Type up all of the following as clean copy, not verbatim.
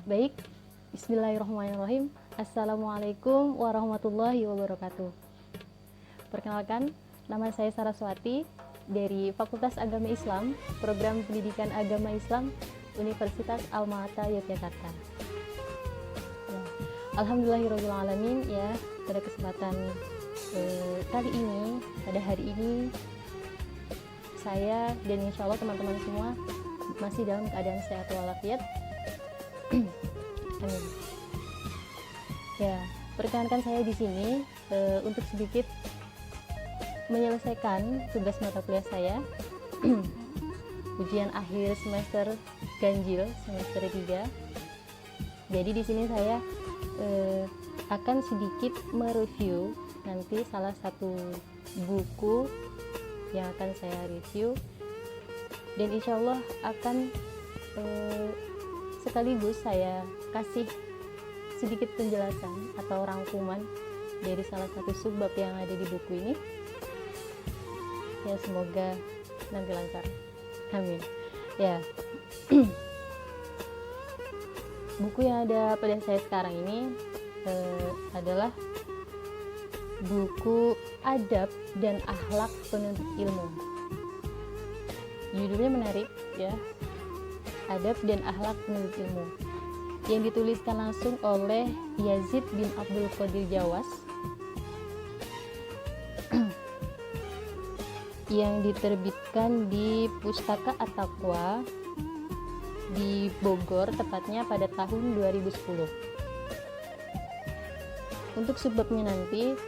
Baik, bismillahirrahmanirrahim. Assalamualaikum warahmatullahi wabarakatuh. Perkenalkan, nama saya Saraswati dari Fakultas Agama Islam, Program Pendidikan Agama Islam, Universitas Alma-Ata Yogyakarta. Ya, alhamdulillahirrahmanirrahim ya, pada kesempatan kali ini, pada hari ini, saya dan insya Allah teman-teman semua masih dalam keadaan sehat walafiat. Amin. Ya, perkenankan saya di sini untuk sedikit menyelesaikan tugas mata kuliah saya. Ujian akhir semester ganjil semester 3. Jadi di sini saya akan sedikit mereview nanti salah satu buku yang akan saya review, dan insya Allah akan sekaligus saya kasih sedikit penjelasan atau rangkuman dari salah satu subbab yang ada di buku ini. Ya, semoga nanti lancar. Amin. Ya. Buku yang ada pada saya sekarang ini adalah buku Adab dan Akhlak Penuntut Ilmu. Judulnya menarik ya. Adab dan Akhlak Penuntut Ilmu, yang dituliskan langsung oleh Yazid bin Abdul Qadir Jawas, yang diterbitkan di Pustaka At-Taqwa di Bogor, tepatnya pada tahun 2010. Untuk subbabnya nanti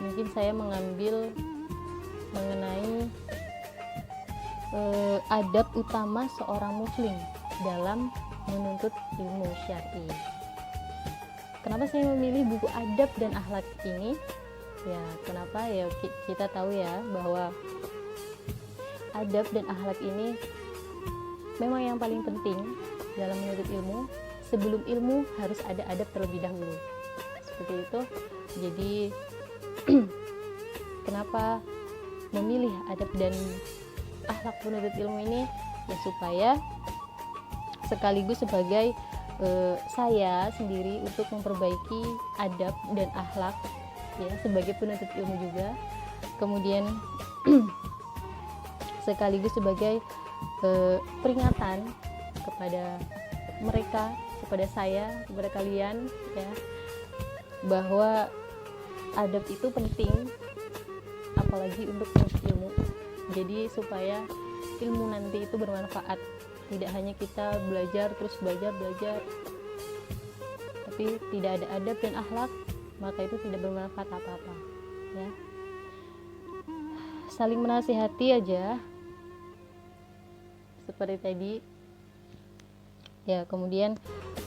mungkin saya mengambil mengenai adab utama seorang muslim dalam menuntut ilmu syar'i. Kenapa saya memilih buku Adab dan Akhlak ini? Ya, kenapa? Ya, kita tahu ya bahwa adab dan akhlak ini memang yang paling penting dalam menuntut ilmu. Sebelum ilmu harus ada adab terlebih dahulu. Seperti itu. Jadi kenapa memilih adab dan akhlak penuntut ilmu ini? Ya, supaya sekaligus sebagai saya sendiri untuk memperbaiki adab dan akhlak ya sebagai penuntut ilmu juga. Kemudian sekaligus sebagai peringatan kepada mereka, kepada saya, kepada kalian ya, bahwa adab itu penting apalagi untuk menuntut ilmu. Jadi supaya ilmu nanti itu bermanfaat, tidak hanya kita belajar terus belajar, tapi tidak ada adab dan akhlak, maka itu tidak bermanfaat apa-apa ya. Saling menasihati aja seperti tadi ya. Kemudian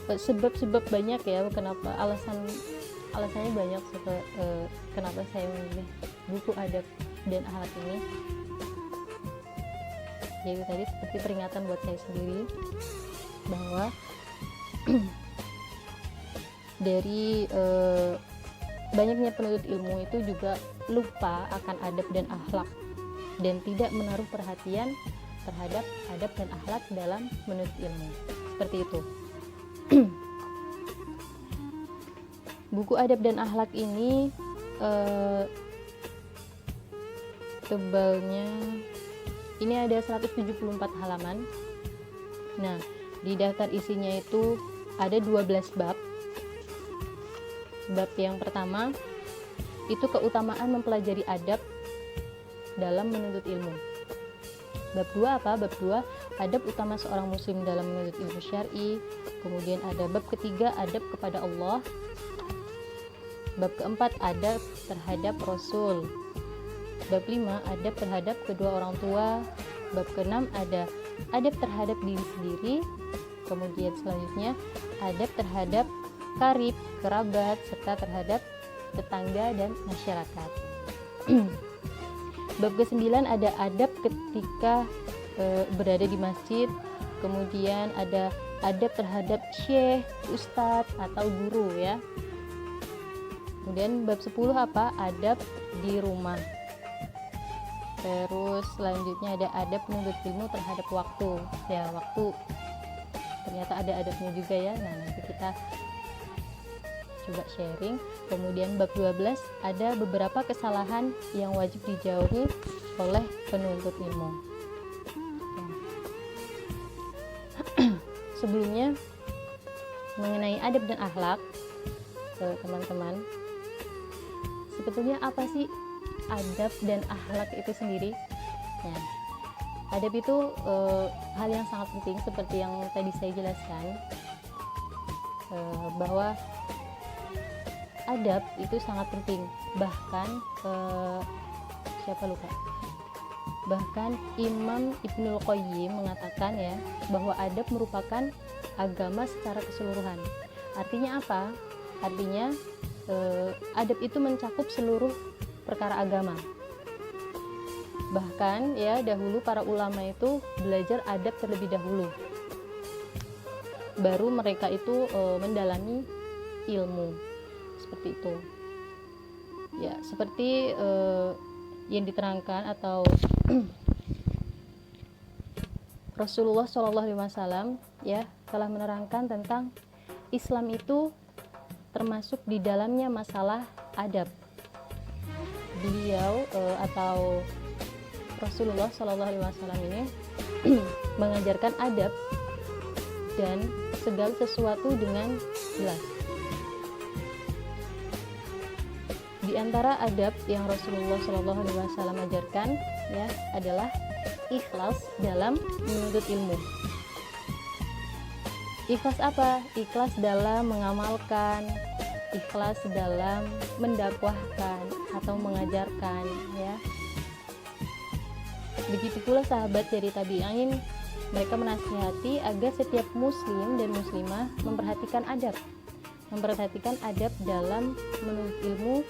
sebab-sebab banyak ya, kenapa alasannya banyak kenapa saya memilih buku adab dan akhlak ini. Jadi tadi seperti peringatan buat saya sendiri bahwa dari banyaknya penuntut ilmu itu juga lupa akan adab dan akhlak dan tidak menaruh perhatian terhadap adab dan akhlak dalam menuntut ilmu. Seperti itu. Buku Adab dan Akhlak ini tebalnya ini ada 174 halaman. Nah, di daftar isinya itu ada 12 bab. Bab yang pertama itu keutamaan mempelajari adab dalam menuntut ilmu. Bab 2 apa? Bab 2 adab utama seorang muslim dalam menuntut ilmu syar'i. Kemudian ada bab ketiga, adab kepada Allah. Bab keempat, adab terhadap Rasul. Bab 5, adab terhadap kedua orang tua. Bab ke-6 ada adab terhadap diri sendiri. Kemudian selanjutnya adab terhadap karib, kerabat, serta terhadap tetangga dan masyarakat. Bab ke-9 ada adab ketika berada di masjid. Kemudian ada adab terhadap syekh, ustadz atau guru ya. Kemudian bab 10 apa? Adab di rumah. Terus selanjutnya ada adab menuntut ilmu terhadap waktu. Ya, waktu ternyata ada adabnya juga ya. Nah, nanti kita coba sharing. Kemudian bab 12, ada beberapa kesalahan yang wajib dijauhi oleh penuntut ilmu. Sebelumnya, mengenai adab dan akhlak, teman-teman, sebetulnya apa sih adab dan akhlak itu sendiri? Nah, adab itu hal yang sangat penting seperti yang tadi saya jelaskan, bahwa adab itu sangat penting. Bahkan Bahkan Imam Ibnul Qayyim mengatakan ya, bahwa adab merupakan agama secara keseluruhan. Artinya apa? Artinya adab itu mencakup seluruh perkara agama. Bahkan ya, dahulu para ulama itu belajar adab terlebih dahulu, baru mereka itu mendalami ilmu, seperti itu ya. Seperti yang diterangkan atau Rasulullah SAW ya telah menerangkan tentang Islam itu termasuk di dalamnya masalah adab. Beliau atau Rasulullah SAW ini mengajarkan adab dan segala sesuatu dengan jelas. Di antara adab yang Rasulullah SAW ajarkan ya adalah ikhlas dalam menuntut ilmu. Ikhlas apa? Ikhlas dalam mengamalkan, ikhlas dalam mendakwahkan atau mengajarkan ya. Begitu pula sahabat dari tabi'in, mereka menasihati agar setiap muslim dan muslimah memperhatikan adab dalam menuntut ilmu,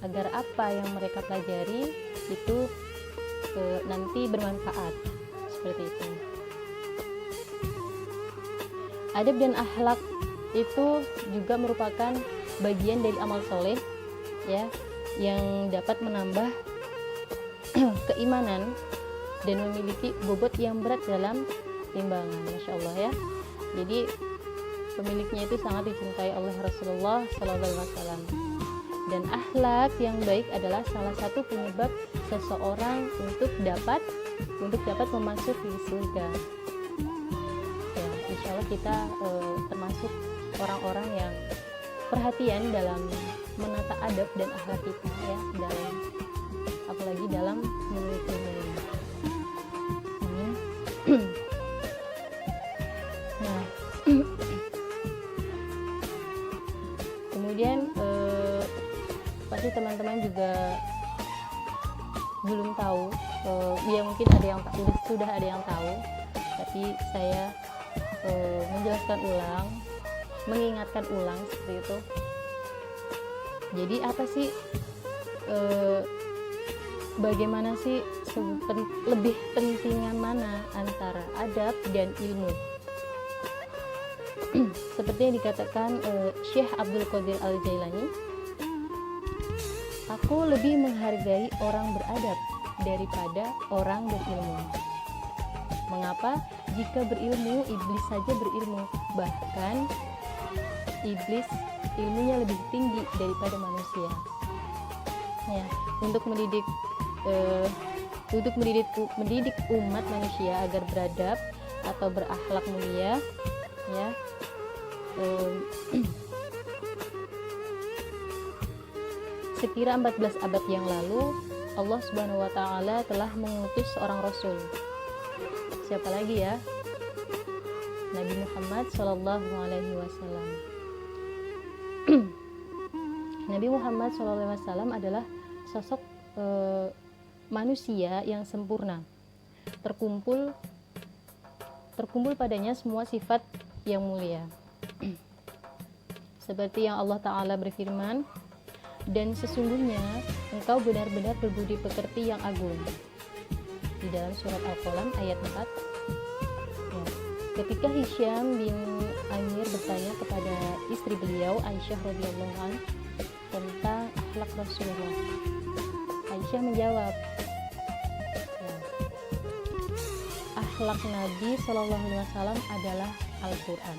agar apa yang mereka pelajari itu nanti bermanfaat, seperti itu. Adab dan akhlak itu juga merupakan bagian dari amal soleh ya, yang dapat menambah keimanan dan memiliki bobot yang berat dalam timbangan. Masya Allah ya. Jadi pemiliknya itu sangat dicintai oleh Rasulullah SAW. Dan akhlak yang baik adalah salah satu penyebab seseorang untuk dapat memasuki surga. Ya, insya Allah kita termasuk orang-orang yang perhatian dalam menata adab dan akhlak kita ya, dalam apalagi dalam menuntut ilmu. Nah, kemudian pasti teman-teman juga belum tahu, ya mungkin ada yang sudah ada yang tahu, tapi saya menjelaskan ulang, mengingatkan ulang seperti itu. Jadi apa sih, bagaimana sih lebih pentingnya mana antara adab dan ilmu? Seperti yang dikatakan Syekh Abdul Qadir Al-Jailani, aku lebih menghargai orang beradab daripada orang berilmu. Mengapa? Jika berilmu, iblis saja berilmu. Bahkan iblis ilmunya lebih tinggi daripada manusia. Ya, untuk mendidik umat manusia agar beradab atau berakhlak mulia, ya. Sekira 14 abad yang lalu, Allah Subhanahu wa taala telah mengutus seorang rasul. Siapa lagi ya? Nabi Muhammad sallallahu alaihi wasallam. Nabi Muhammad sallallahu alaihi wasallam adalah sosok manusia yang sempurna. Terkumpul padanya semua sifat yang mulia. Seperti yang Allah Ta'ala berfirman, dan sesungguhnya engkau benar-benar berbudi pekerti yang agung, di dalam surat Al-Qalam ayat 4. Ya. Ketika Hisham bin Amir bertanya kepada istri beliau Aisyah radhiyallahu anha tentang akhlak Rasulullah, Aisyah menjawab, ya, akhlak Nabi Shallallahu Alaihi Wasallam adalah Al-Quran.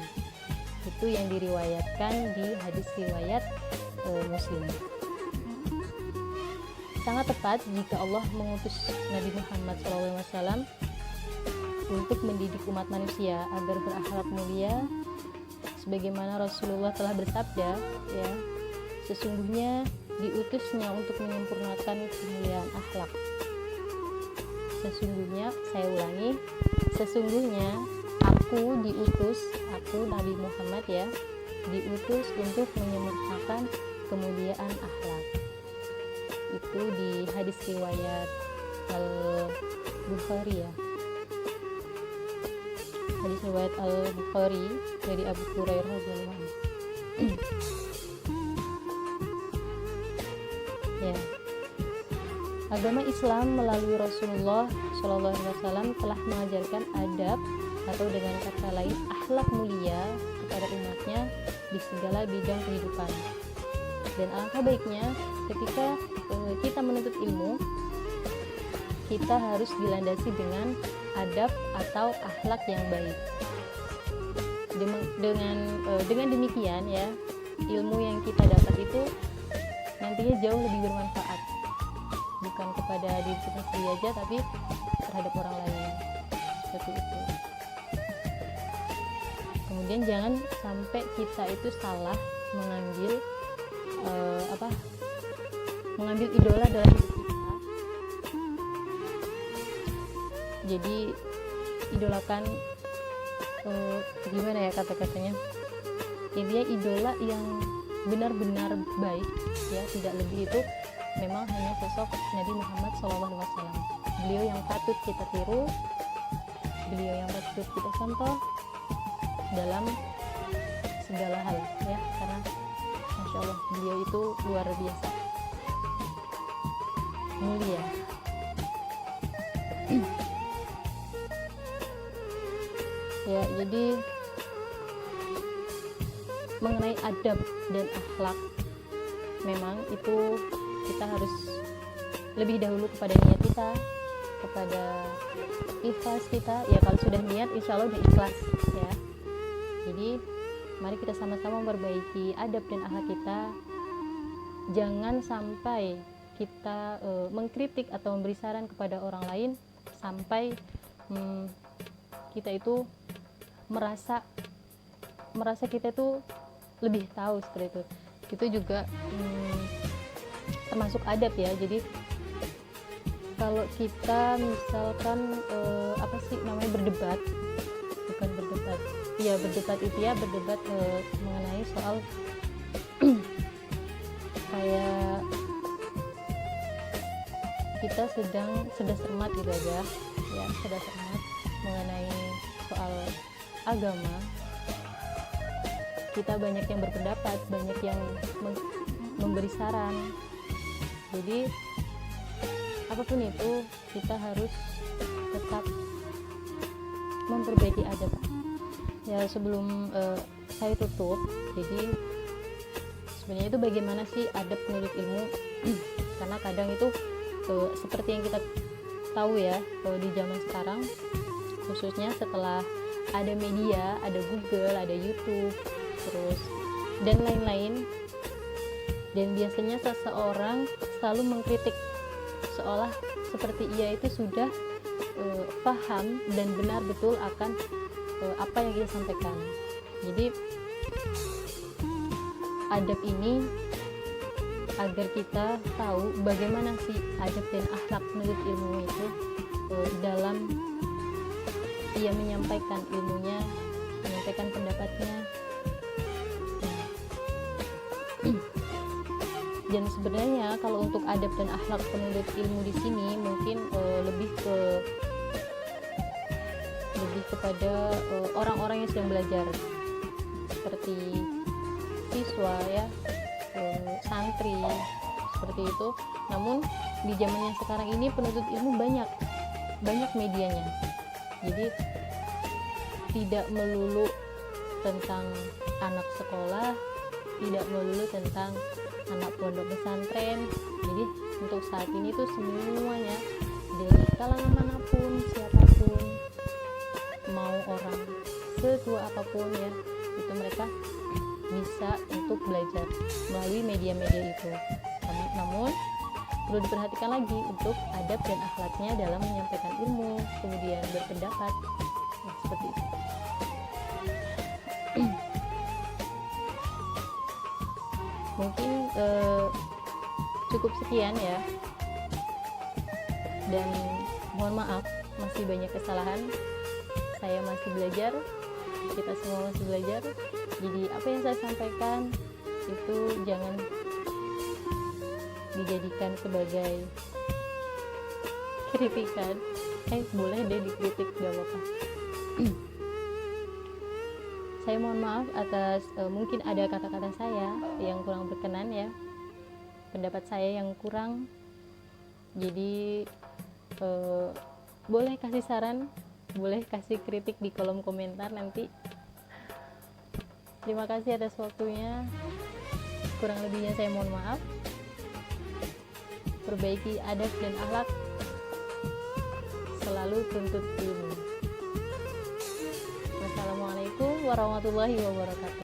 Itu yang diriwayatkan di hadis riwayat Muslim. Sangat tepat jika Allah mengutus Nabi Muhammad SAW untuk mendidik umat manusia agar berakhlak mulia, sebagaimana Rasulullah telah bersabda, ya, sesungguhnya diutusnya untuk menyempurnakan kemuliaan akhlak. Sesungguhnya, saya ulangi, sesungguhnya aku Nabi Muhammad ya, diutus untuk menyempurnakan kemuliaan akhlak. Itu di hadis riwayat Al-Bukhari ya. Hadis riwayat Al-Bukhari dari Abu Hurairah radhiyallahu anhu. Ya. Agama Islam melalui Rasulullah Shallallahu Alaihi Wasallam telah mengajarkan adab atau dengan kata lain akhlak mulia kepada umatnya di segala bidang kehidupan. Dan alangkah baiknya ketika kita menuntut ilmu, kita harus dilandasi dengan adab atau akhlak yang baik. Dengan demikian ya, ilmu yang kita dapat itu nantinya jauh lebih bermanfaat, bukan kepada diri kita sendiri aja, tapi terhadap orang lain. Seperti itu. Kemudian jangan sampai kita itu salah mengambil idola dalam hidup kita. Jadi idolakan gimana ya kata-katanya, intinya idola yang benar-benar baik ya, tidak lebih, itu memang hanya sosok Nabi Muhammad SAW. Beliau yang patut kita tiru, beliau yang patut kita contoh dalam segala hal ya, karena Masya Allah beliau itu luar biasa mulia. Ya, jadi mengenai adab dan akhlak, memang itu kita harus lebih dahulu kepada niat kita, kepada ikhlas kita ya. Kalau sudah niat, insya Allah udah ikhlas ya. Jadi mari kita sama-sama memperbaiki adab dan akhlak kita. Jangan sampai kita mengkritik atau memberi saran kepada orang lain sampai kita itu merasa kita itu lebih tahu, seperti itu. Itu juga termasuk adab ya. Jadi kalau kita misalkan berdebat, bukan berdebat, iya berdebat itu ya, berdebat mengenai soal kayak kita sedang cermat gitu aja ya, cermat mengenai soal agama. Kita banyak yang berpendapat, banyak yang memberi saran. Jadi apapun itu kita harus tetap memperbaiki adab. Ya, sebelum saya tutup, jadi sebenarnya itu bagaimana sih adab menuntut ilmu? Karena kadang itu seperti yang kita tahu ya, di zaman sekarang, khususnya setelah ada media, ada Google, ada YouTube, terus dan lain-lain, dan biasanya seseorang selalu mengkritik seolah seperti ia itu sudah paham dan benar betul akan apa yang ia sampaikan. Jadi adab ini agar kita tahu bagaimana sih adab dan akhlak menuntut ilmu itu dalam ia menyampaikan ilmunya, menyampaikan pendapatnya. Dan sebenarnya kalau untuk adab dan akhlak penuntut ilmu di sini mungkin lebih kepada orang-orang yang sedang belajar, seperti siswa ya, santri, seperti itu. Namun di zaman yang sekarang ini penuntut ilmu banyak medianya. Jadi tidak melulu tentang anak sekolah, tidak melulu tentang anak pondok pesantren. Jadi untuk saat ini tuh semuanya dari kalangan manapun, siapapun, mau orang setua apapun ya, itu mereka bisa untuk belajar melalui media-media itu. Namun perlu diperhatikan lagi untuk adab dan akhlaknya dalam menyampaikan ilmu, kemudian berpendapat, nah, seperti itu. Mungkin cukup sekian ya, dan mohon maaf masih banyak kesalahan, saya masih belajar, kita semua masih belajar. Jadi apa yang saya sampaikan itu jangan dijadikan sebagai kritikan. Boleh deh dikritik, gak apa-apa. Saya mohon maaf atas mungkin ada kata-kata saya yang kurang berkenan ya, pendapat saya yang kurang. Jadi boleh kasih saran, boleh kasih kritik di kolom komentar nanti. Terima kasih atas waktunya, kurang lebihnya saya mohon maaf. Perbaiki adab dan akhlak, selalu tuntut ilmu. Wassalamualaikum warahmatullahi wabarakatuh.